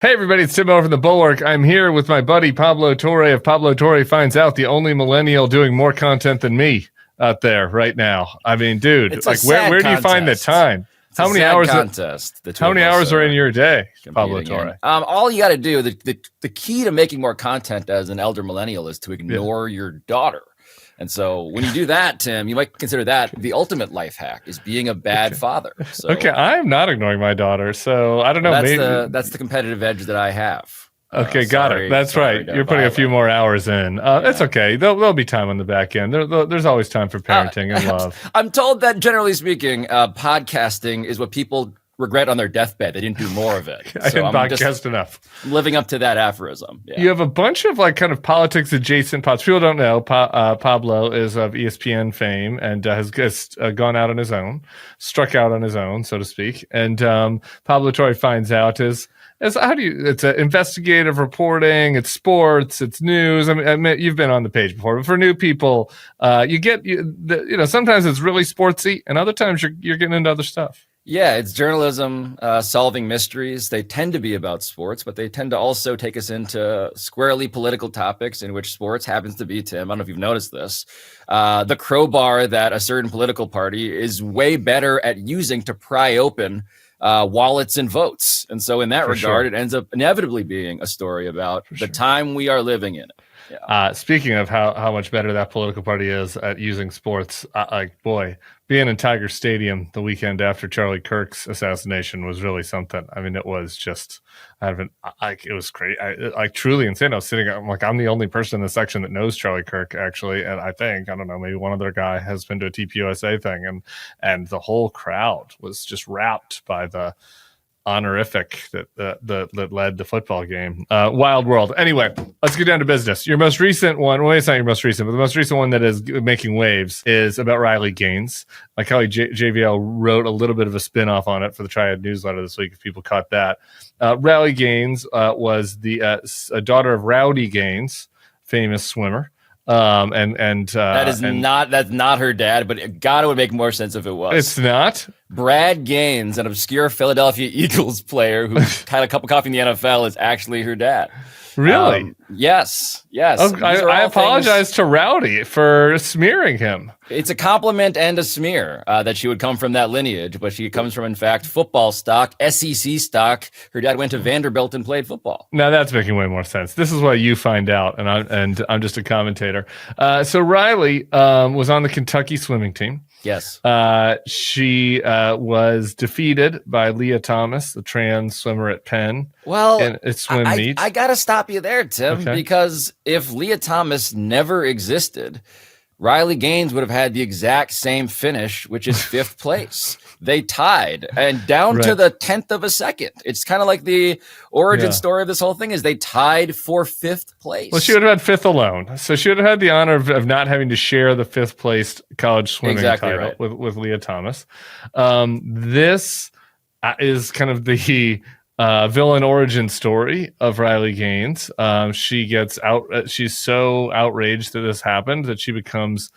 Hey everybody, it's Tim over from the Bulwark. I'm here with my buddy Pablo Torre of Pablo Torre Finds Out, the only millennial doing more content than me out there right now. I mean, dude, it's like where do you find the time? How many hours are in your day, Pablo Torre? All you got to do, the key to making more content as an elder millennial is to ignore your daughter. And so when you do that, Tim, you might consider that the ultimate life hack is being a bad father. So, okay, I am not ignoring my daughter, so I don't know. That's the competitive edge that I have. Okay, got it. That's right. You're putting a few more hours in. That's okay. There'll be time on the back end. There's always time for parenting and love. I'm told that generally speaking, podcasting is what people regret on their deathbed. They didn't do more of it. I didn't podcast enough. Living up to that aphorism. Yeah. You have a bunch of like kind of politics adjacent pods. People don't know Pablo is of ESPN fame and has gone out on his own, struck out on his own, so to speak. And Pablo Torre Finds Out is it's investigative reporting, it's sports, it's news. I mean, you've been on the page before, but for new people, sometimes it's really sportsy, and other times you're getting into other stuff. Yeah, it's journalism, solving mysteries. They tend to be about sports, but they tend to also take us into squarely political topics in which sports happens to be, Tim. I don't know if you've noticed this. The crowbar that a certain political party is way better at using to pry open wallets and votes. And so in that regard, it ends up inevitably being a story about the time we are living in. Yeah. Speaking of how much better that political party is at using sports, being in Tiger Stadium the weekend after Charlie Kirk's assassination was really something. I mean, it was just, it was crazy. Truly insane. I was sitting, I'm the only person in the section that knows Charlie Kirk, actually. And I don't know, maybe one other guy has been to a TPUSA thing. And the whole crowd was just wrapped by the honorific that led the football game. Wild world. Anyway, let's get down to business. Your most recent one, well, it's not your most recent, but the most recent one that is making waves is about Riley Gaines. My colleague JVL wrote a little bit of a spin-off on it for the Triad newsletter this week, if people caught that. Riley Gaines was the daughter of Rowdy Gaines, famous swimmer. That's not her dad, but God, it would make more sense if it was. It's not. Brad Gaines, an obscure Philadelphia Eagles player who had a cup of coffee in the NFL, is actually her dad. Really? Yes. Oh, I apologize to Rowdy for smearing him. It's a compliment and a smear that she would come from that lineage, but she comes from, in fact, football stock, SEC stock. Her dad went to Vanderbilt and played football. Now that's making way more sense. This is what you find out, and I'm just a commentator. So Riley was on the Kentucky swimming team. Yes. She was defeated by Leah Thomas, the trans swimmer at Penn. Well, in its swim meet. I got to stop you there, Tim, because if Leah Thomas never existed, Riley Gaines would have had the exact same finish, which is 5th place. They tied and down to the 10th of a second. It's kind of like the origin story of this whole thing is they tied for 5th place. Well, she would have had 5th alone. So she would have had the honor of not having to share the 5th placed college swimming title with Leah Thomas. This is kind of the villain origin story of Riley Gaines. She gets out. She's so outraged that this happened that she becomes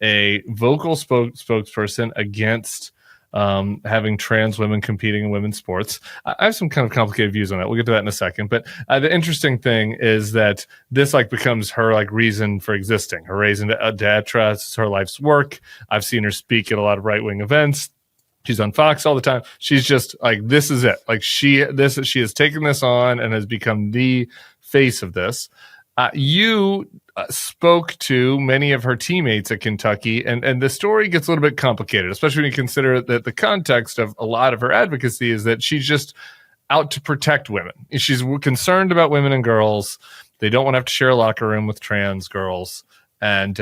a vocal spokesperson against having trans women competing in women's sports. I have some kind of complicated views on that. We'll get to that in a second. But the interesting thing is that this becomes her reason for existing. Her raison d'etre, her life's work. I've seen her speak at a lot of right-wing events. She's on Fox all the time. She's just this is it. She has taken this on and has become the face of this. You spoke to many of her teammates at Kentucky, and the story gets a little bit complicated, especially when you consider that the context of a lot of her advocacy is that she's just out to protect women. She's concerned about women and girls. They don't want to have to share a locker room with trans girls. And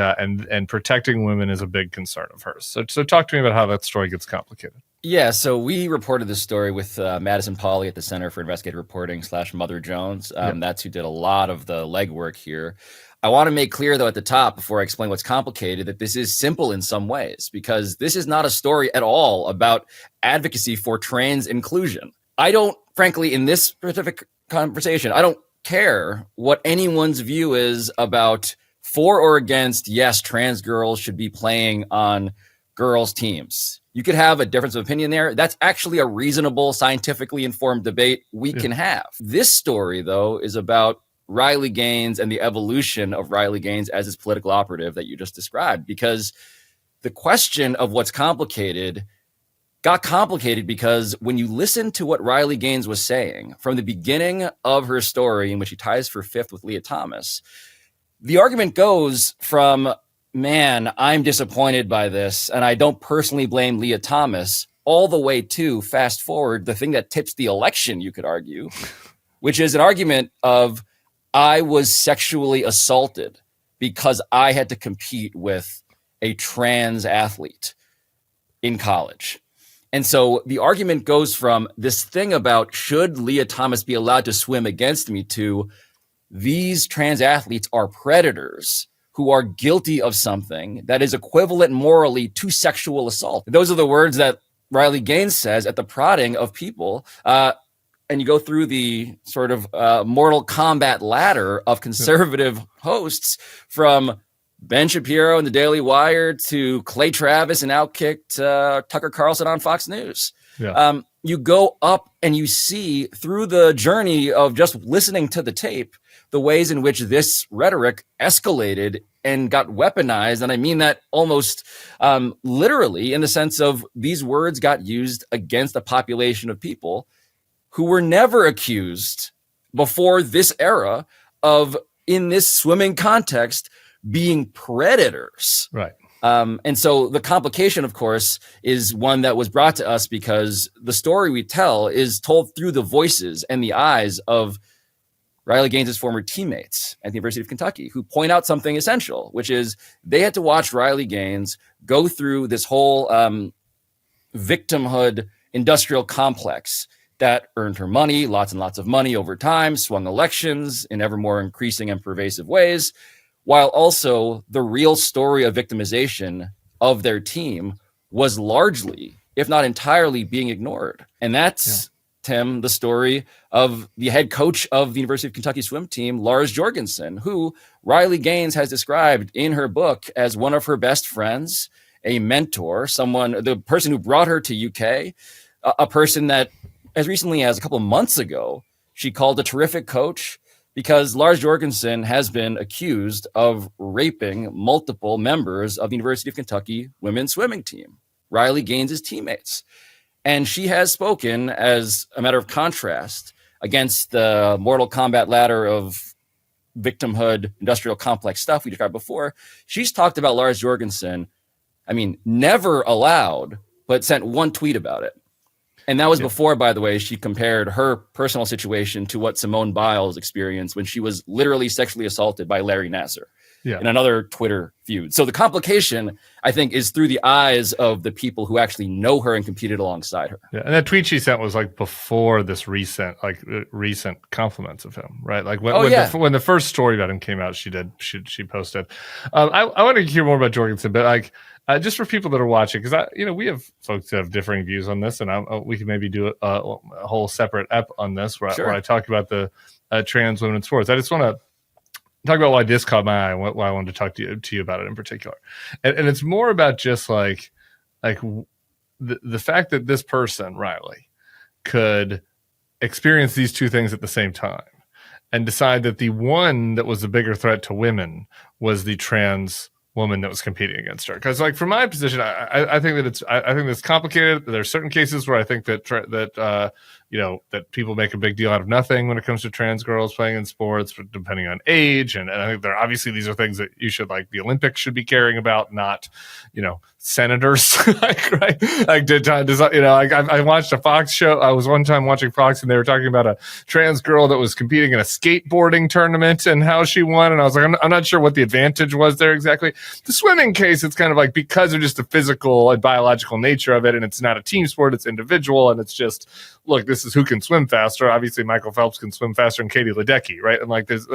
protecting women is a big concern of hers. So talk to me about how that story gets complicated. Yeah, so we reported this story with Madison Pauly at the Center for Investigative Reporting / Mother Jones. That's who did a lot of the legwork here. I want to make clear, though, at the top, before I explain what's complicated, that this is simple in some ways, because this is not a story at all about advocacy for trans inclusion. I don't, frankly, in this specific conversation, I don't care what anyone's view is about for or against, yes, trans girls should be playing on girls' teams. You could have a difference of opinion there. That's actually a reasonable, scientifically informed debate we can have. This story, though, is about Riley Gaines and the evolution of Riley Gaines as his political operative that you just described, because the question of what's complicated got complicated because when you listen to what Riley Gaines was saying from the beginning of her story, in which she ties for fifth with Leah Thomas, the argument goes from, man, I'm disappointed by this, and I don't personally blame Leah Thomas, all the way to, fast forward, the thing that tips the election, you could argue, which is an argument of, I was sexually assaulted because I had to compete with a trans athlete in college. And so the argument goes from this thing about, should Leah Thomas be allowed to swim against me, to these trans athletes are predators who are guilty of something that is equivalent morally to sexual assault. Those are the words that Riley Gaines says at the prodding of people. And you go through the sort of Mortal Kombat ladder of conservative hosts, from Ben Shapiro and the Daily Wire to Clay Travis and Outkicked Tucker Carlson on Fox News. Yeah. You go up and you see through the journey of just listening to the tape, the ways in which this rhetoric escalated and got weaponized. And I mean that almost literally, in the sense of these words got used against a population of people who were never accused before this era of, in this swimming context, being predators. Right. And so the complication, of course, is one that was brought to us because the story we tell is told through the voices and the eyes of Riley Gaines' former teammates at the University of Kentucky, who point out something essential, which is they had to watch Riley Gaines go through this whole victimhood industrial complex that earned her money, lots and lots of money over time, swung elections in ever more increasing and pervasive ways, while also the real story of victimization of their team was largely, if not entirely, being ignored. And that's, Tim, the story of the head coach of the University of Kentucky swim team, Lars Jorgensen, who Riley Gaines has described in her book as one of her best friends, a mentor, someone, the person who brought her to UK, a person that as recently as a couple of months ago, she called a terrific coach, because Lars Jorgensen has been accused of raping multiple members of the University of Kentucky women's swimming team, Riley Gaines' teammates. And she has spoken, as a matter of contrast, against the Mortal Kombat ladder of victimhood, industrial complex stuff we described before. She's talked about Lars Jorgensen, I mean, never allowed, but sent one tweet about it. And that was before, by the way, she compared her personal situation to what Simone Biles experienced when she was literally sexually assaulted by Larry Nassar in another Twitter feud. So the complication, I think, is through the eyes of the people who actually know her and competed alongside her. Yeah, and that tweet she sent was like before this recent compliments of him, right? Like when the first story about him came out, she posted. I want to hear more about Jorgensen, but like. Just for people that are watching, because we have folks that have differing views on this, and we can maybe do a whole separate ep on this where I talk about the trans women in sports. I just want to talk about why this caught my eye, and why I wanted to talk to you about it in particular. And it's more about just like the fact that this person, Riley, could experience these two things at the same time and decide that the one that was a bigger threat to women was the trans woman that was competing against her. Because like from my position, I think that I think it's complicated. There's certain cases where I think that that people make a big deal out of nothing when it comes to trans girls playing in sports, depending on age. And I think obviously these are things that you should, like, the Olympics should be caring about, not, senators. I watched a Fox show. I was one time watching Fox, and they were talking about a trans girl that was competing in a skateboarding tournament and how she won. And I was like, I'm not sure what the advantage was there exactly. The swimming case, it's kind of like, because of just the physical and biological nature of it, and it's not a team sport, it's individual, and it's just, look, this is who can swim faster. Obviously, Michael Phelps can swim faster than Katie Ledecky, right? And like, there's,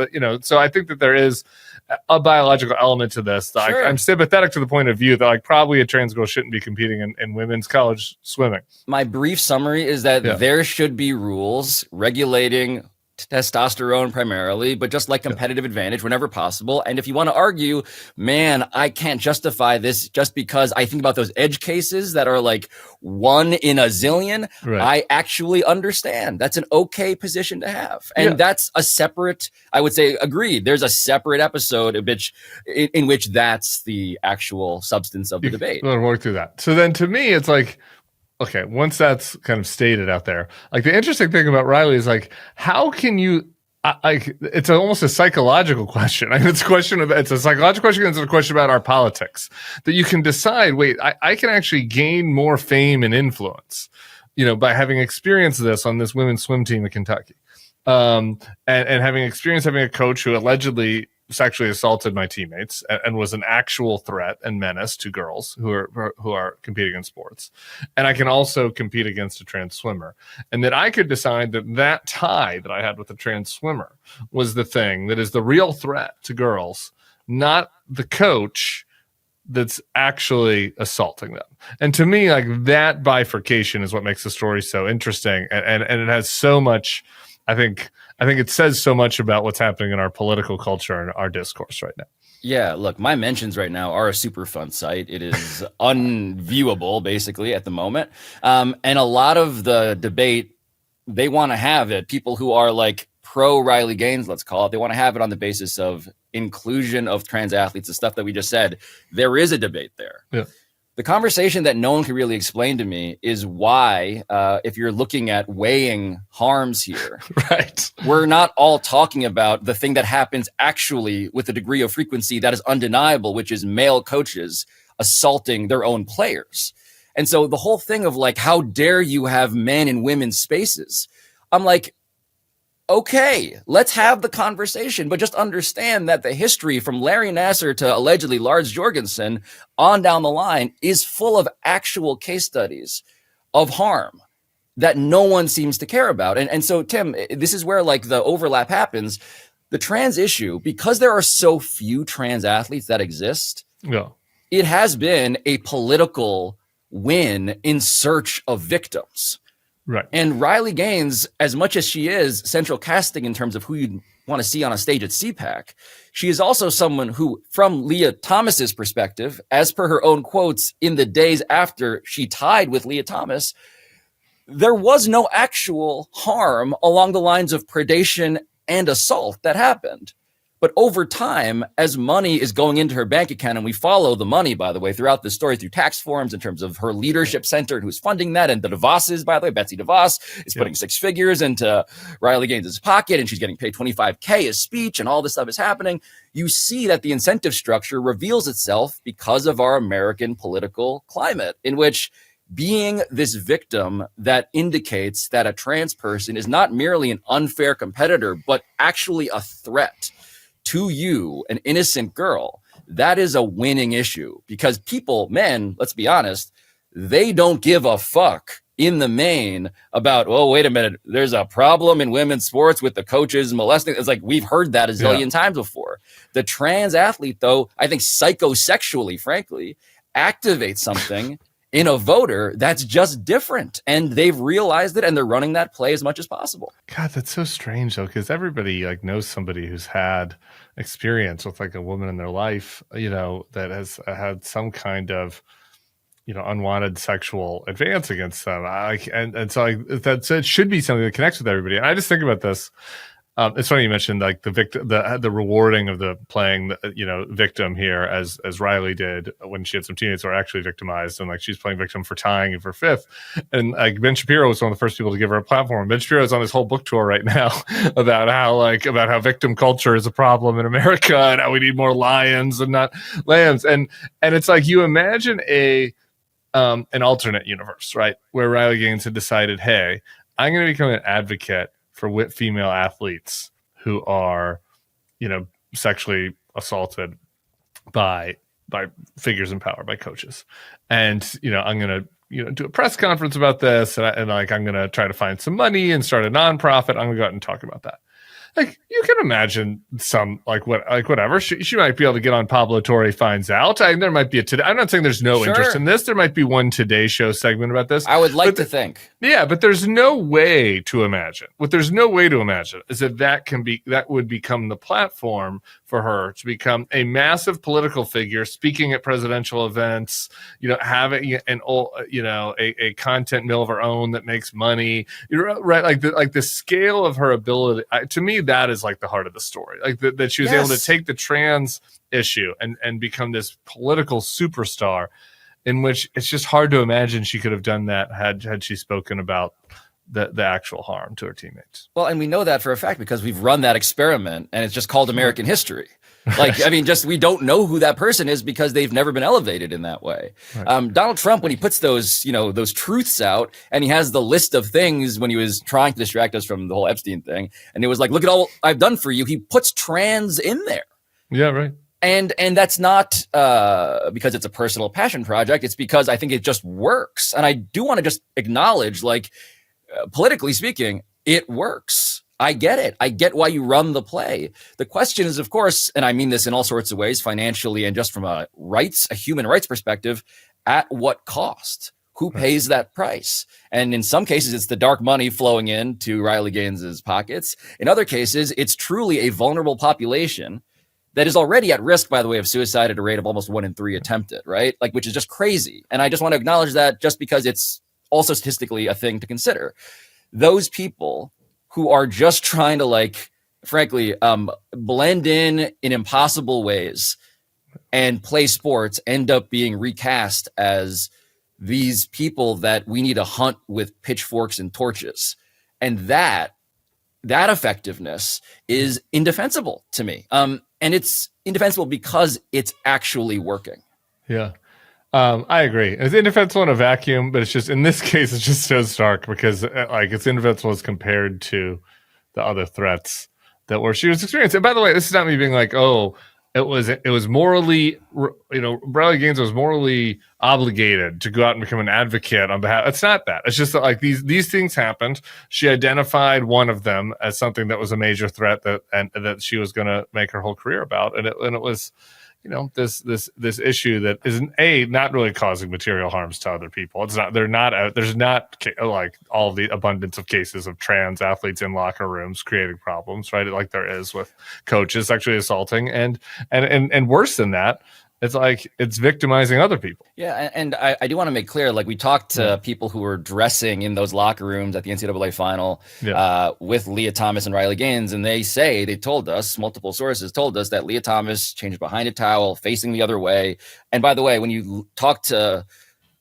so I think that there is a biological element to this. Sure. I'm sympathetic to the point of view that, like, probably a trans girl shouldn't be competing in women's college swimming. My brief summary is that there should be rules regulating testosterone primarily, but just like competitive advantage whenever possible. And if you want to argue, man, I can't justify this just because I think about those edge cases that are like 1 in a zillion, I actually understand. That's an okay position to have. And that's a separate, I would say, agreed. There's a separate episode in which that's the actual substance of the debate. We'll work through that. So then to me, it's like, okay, once that's kind of stated out there, like the interesting thing about Riley is like, how can you, it's almost a psychological question. I mean, it's a psychological question. It's a question about our politics that you can decide, wait, I can actually gain more fame and influence, by having experienced this on this women's swim team in Kentucky. And having experienced having a coach who allegedly sexually assaulted my teammates and was an actual threat and menace to girls who are competing in sports. And I can also compete against a trans swimmer. And that I could decide that tie that I had with a trans swimmer was the thing that is the real threat to girls, not the coach that's actually assaulting them. And to me, like, that bifurcation is what makes the story so interesting. And it has so much, I think it says so much about what's happening in our political culture and our discourse right now. Yeah, look, my mentions right now are a super fun site. It is unviewable, basically, at the moment. And a lot of the debate, they want to have it. People who are like pro Riley Gaines, let's call it, they want to have it on the basis of inclusion of trans athletes, the stuff that we just said. There is a debate there. Yeah. The conversation that no one can really explain to me is why, if you're looking at weighing harms here, right, we're not all talking about the thing that happens actually with a degree of frequency that is undeniable, which is male coaches assaulting their own players. And so the whole thing of like, how dare you have men in women's spaces? I'm like, okay, let's have the conversation, but just understand that the history from Larry Nassar to allegedly Lars Jorgensen on down the line is full of actual case studies of harm that no one seems to care about. And so, Tim, this is where like the overlap happens. The trans issue, because there are so few trans athletes that exist, it has been a political win in search of victims. Right. And Riley Gaines, as much as she is central casting in terms of who you'd want to see on a stage at CPAC, she is also someone who, from Leah Thomas's perspective, as per her own quotes, in the days after she tied with Leah Thomas, there was no actual harm along the lines of predation and assault that happened. But over time, as money is going into her bank account, and we follow the money, by the way, throughout the story through tax forms in terms of her leadership center and who's funding that, and the DeVosses, by the way, Betsy DeVos is putting 6 figures into Riley Gaines' pocket, and she's getting paid $25K a speech, and all this stuff is happening. You see that the incentive structure reveals itself because of our American political climate, in which being this victim that indicates that a trans person is not merely an unfair competitor, but actually a threat to you, an innocent girl, that is a winning issue, because people, men, let's be honest, they don't give a fuck in the main about, oh, wait a minute, there's a problem in women's sports with the coaches molesting. It's like, we've heard that a zillion times before. The trans athlete, though, I think psychosexually, frankly, activates something in a voter that's just different, and they've realized it, and they're running that play as much as possible. God, that's so strange though, because everybody like knows somebody who's had experience with like a woman in their life, that has had some kind of, unwanted sexual advance against them. So it should be something that connects with everybody. And I just think about this. It's funny you mentioned like the victim, the rewarding of the playing, victim here as Riley did when she had some teammates who are actually victimized, and like she's playing victim for tying and for fifth. And like Ben Shapiro was one of the first people to give her a platform. Ben Shapiro is on this whole book tour right now about how victim culture is a problem in America and how we need more lions and not lambs. And it's like, you imagine an alternate universe, right, where Riley Gaines had decided, hey, I'm going to become an advocate for female athletes who are, sexually assaulted by figures in power, by coaches. And, I'm going to, do a press conference about this. And I'm going to try to find some money and start a nonprofit. I'm going to go out and talk about that. Like, you can imagine some whatever she might be able to get on. Pablo Torre finds out. There might be I'm not saying there's no interest in this. There might be one Today Show segment about this. I would like to think. Yeah, but there's no way to imagine. What there's no way to imagine is that would become the platform for her to become a massive political figure, speaking at presidential events. Having a content mill of her own that makes money. Right, like the scale of her ability. To me, that is like the heart of the story. Like that she was able to take the trans issue and become this political superstar, in which it's just hard to imagine she could have done that had she spoken about the actual harm to her teammates. Well, and we know that for a fact because we've run that experiment, and it's just called American history. Like, I mean, we don't know who that person is because they've never been elevated in that way. Right. Donald Trump, when he puts those truths out, and he has the list of things when he was trying to distract us from the whole Epstein thing, and it was like, look at all I've done for you. He puts trans in there. Yeah, right. And that's not because it's a personal passion project. It's because I think it just works. And I do want to just acknowledge, politically speaking, it works. I get it. I get why you run the play. The question is, of course, and I mean this in all sorts of ways, financially and just from a human rights perspective, at what cost? Who pays that price? And in some cases, it's the dark money flowing into Riley Gaines's pockets. In other cases, it's truly a vulnerable population that is already at risk, by the way, of suicide at a rate of almost 1 in 3 attempted, right? Which is just crazy. And I just want to acknowledge that just because it's also statistically a thing to consider. Those people who are just trying to frankly, blend in impossible ways and play sports end up being recast as these people that we need to hunt with pitchforks and torches. And that effectiveness is indefensible to me. And it's indefensible because it's actually working. Yeah. I agree. It's indefensible in a vacuum, but it's just, in this case, it's just so stark because it's indefensible as compared to the other threats that she was experiencing. And by the way, this is not me being like, oh, it was morally, Riley Gaines was morally obligated to go out and become an advocate on behalf. It's not that. It's just that these things happened. She identified one of them as something that was a major threat that she was going to make her whole career about, and it was, this issue that is not really causing material harms to other people. It's not. There's not all the abundance of cases of trans athletes in locker rooms creating problems, right? Like there is with coaches sexually assaulting, and worse than that, it's victimizing other people. Yeah, and I do want to make clear, we talked to people who were dressing in those locker rooms at the NCAA final with Leah Thomas and Riley Gaines, and they told us, multiple sources told us that Leah Thomas changed behind a towel, facing the other way. And by the way, when you talk to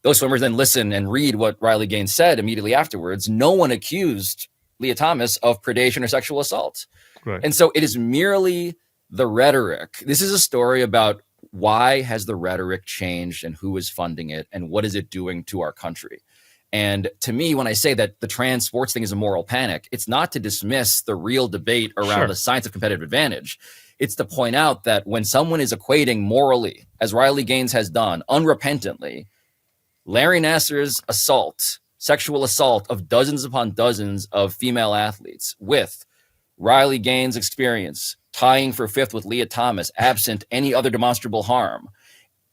those swimmers, then listen and read what Riley Gaines said immediately afterwards, no one accused Leah Thomas of predation or sexual assault. Right. And so it is merely the rhetoric. This is a story about why has the rhetoric changed and who is funding it and what is it doing to our country? And to me, when I say that the trans sports thing is a moral panic, it's not to dismiss the real debate around the science of competitive advantage. It's to point out that when someone is equating morally, as Riley Gaines has done, unrepentantly, Larry Nassar's sexual assault of dozens upon dozens of female athletes with Riley Gaines' experience, tying for 5th with Leah Thomas, absent any other demonstrable harm.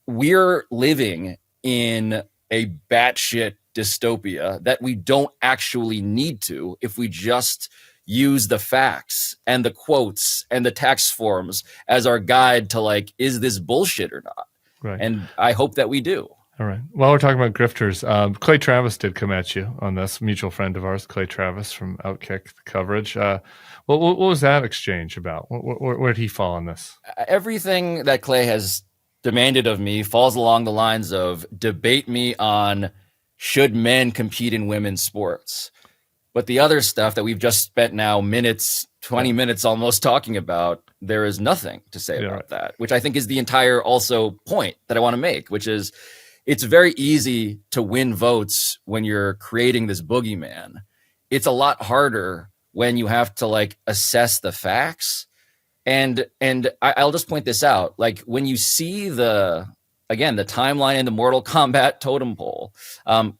We're living in a batshit dystopia that we don't actually need to if we just use the facts and the quotes and the tax forms as our guide to is this bullshit or not? Right. And I hope that we do. All right. While we're talking about grifters, Clay Travis did come at you on this, mutual friend of ours, Clay Travis from Outkick coverage. What was that exchange about? Where did he fall on this? Everything that Clay has demanded of me falls along the lines of debate me on should men compete in women's sports. But the other stuff that we've just spent now 20 minutes almost talking about, there is nothing to say about that, which I think is the entire also point that I want to make, which is it's very easy to win votes when you're creating this boogeyman. It's a lot harder when you have to assess the facts. And I'll just point this out. When you see the timeline in the Mortal Kombat totem pole,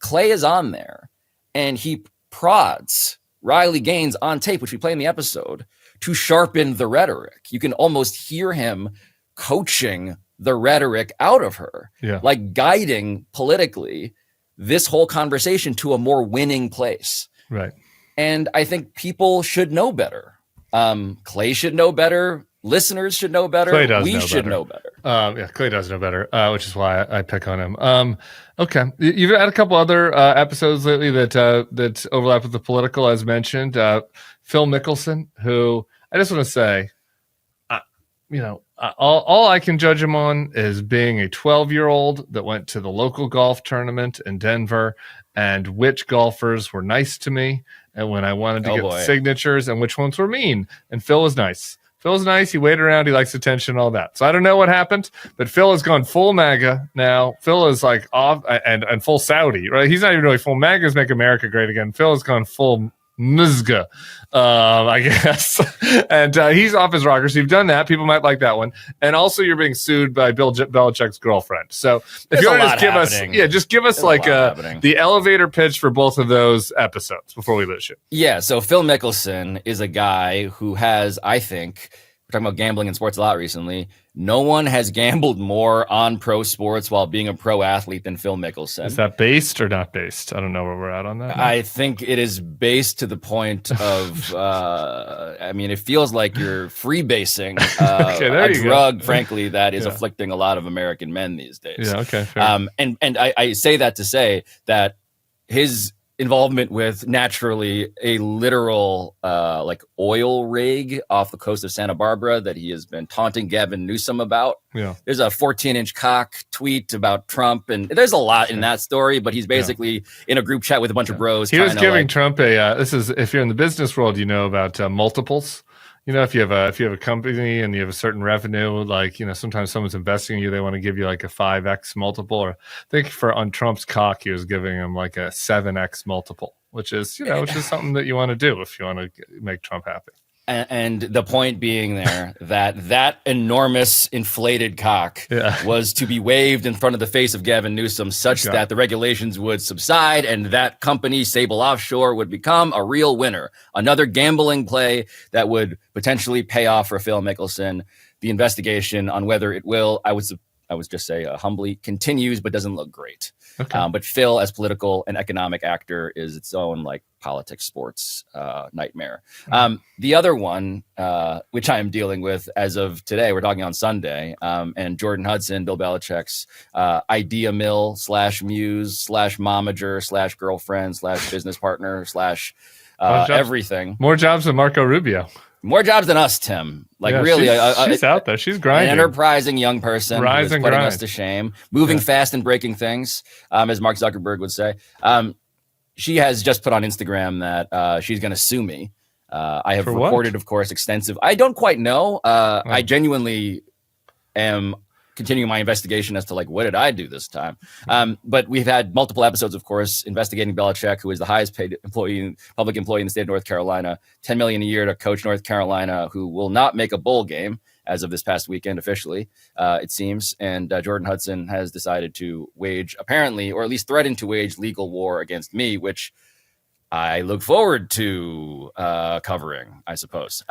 Clay is on there and he prods Riley Gaines on tape, which we play in the episode, to sharpen the rhetoric. You can almost hear him coaching the rhetoric out of her, like guiding politically this whole conversation to a more winning place. Right. And I think people should know better. Clay should know better. Listeners should know better. Clay does we should know better. Clay does know better, which is why I pick on him. Okay. You've had a couple other episodes lately that overlap with the political, as mentioned. Phil Mickelson, who I just want to say, all I can judge him on is being a 12-year-old that went to the local golf tournament in Denver, and which golfers were nice to me, and when I wanted to get signatures, and which ones were mean. And Phil was nice. Phil's nice. He waited around. He likes attention, all that. So I don't know what happened, but Phil has gone full MAGA now. Phil is like off and full Saudi, right? He's not even really full MAGA's Make America Great Again. Phil has gone full Mizga, I guess. And he's off his rocker. So you've done that. People might like that one. And also you're being sued by Bill Belichick's girlfriend. So if you want to just give us the elevator pitch for both of those episodes before we lose you. Yeah. So Phil Mickelson is a guy who has, I think, we're talking about gambling in sports a lot recently. No one has gambled more on pro sports while being a pro athlete than Phil Mickelson. Is that based or not based? I don't know where we're at on that. I think it is based to the point of, it feels like you're freebasing a drug, frankly, that is afflicting a lot of American men these days. Yeah, okay. Fair. And I say that to say that his involvement with naturally a literal oil rig off the coast of Santa Barbara that he has been taunting Gavin Newsom about. Yeah. There's a 14-inch cock tweet about Trump, and there's a lot in that story, but he's basically in a group chat with a bunch of bros. He was giving Trump this is, if you're in the business world, you know about multiples. If you have a company and you have a certain revenue, sometimes someone's investing in you, they want to give you like a 5x multiple, or I think on Trump's cock, he was giving him like a 7x multiple, which is something that you want to do if you want to make Trump happy. And the point being there that enormous inflated cock was to be waved in front of the face of Gavin Newsom such that the regulations would subside and that company, Sable Offshore, would become a real winner. Another gambling play that would potentially pay off for Phil Mickelson. The investigation on whether it will, I would just say humbly, continues, but doesn't look great. Okay. But Phil, as political and economic actor, is its own politics, sports nightmare. The other one, which I am dealing with as of today, we're talking on Sunday, and Jordan Hudson, Bill Belichick's idea mill / muse / momager / girlfriend / business partner / everything. More jobs than Marco Rubio. More jobs than us, Tim. Really, she's out there. She's grinding. An enterprising young person who is putting us to shame, moving fast and breaking things, as Mark Zuckerberg would say. She has just put on Instagram that she's going to sue me. I have reported, of course, extensive. I don't quite know. I genuinely am continuing my investigation as to what did I do this time. But we've had multiple episodes, of course, investigating Belichick, who is the highest paid public employee in the state of North Carolina, $10 million a year to coach North Carolina, who will not make a bowl game as of this past weekend officially, it seems. And Jordan Hudson has decided to wage, apparently, or at least threaten to wage legal war against me, which I look forward to covering, I suppose.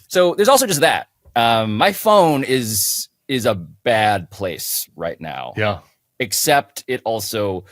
So there's also just that. My phone is a bad place right now. Yeah. Except it also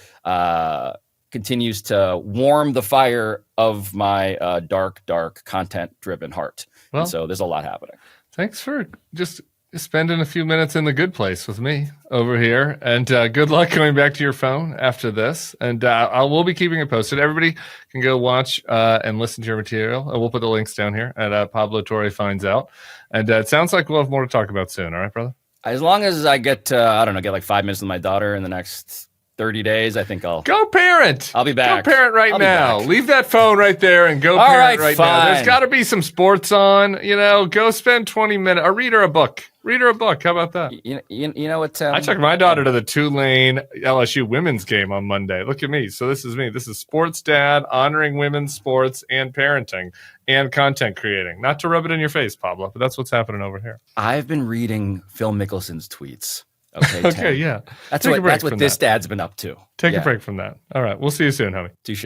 continues to warm the fire of my dark content-driven heart. Well, and so there's a lot happening. Thanks for just spending a few minutes in the good place with me over here. And good luck going back to your phone after this. And I will be keeping it posted. Everybody can go watch and listen to your material. And we'll put the links down here at Pablo Torre Finds Out. And it sounds like we'll have more to talk about soon. All right, brother? As long as I get, get 5 minutes with my daughter in the next 30 days, I think I'll go parent. I'll be back. Go parent right now. Leave that phone right there and go parent right now. There's got to be some sports on. Go spend 20 minutes or read her a book. Read her a book. How about that? You know what? I took my daughter to the Tulane LSU women's game on Monday. Look at me. So this is me. This is sports dad, honoring women's sports and parenting and content creating. Not to rub it in your face, Pablo, but that's what's happening over here. I've been reading Phil Mickelson's tweets. Okay, yeah. That's what this dad's been up to. Take a break from that. All right. We'll see you soon, honey. Touche.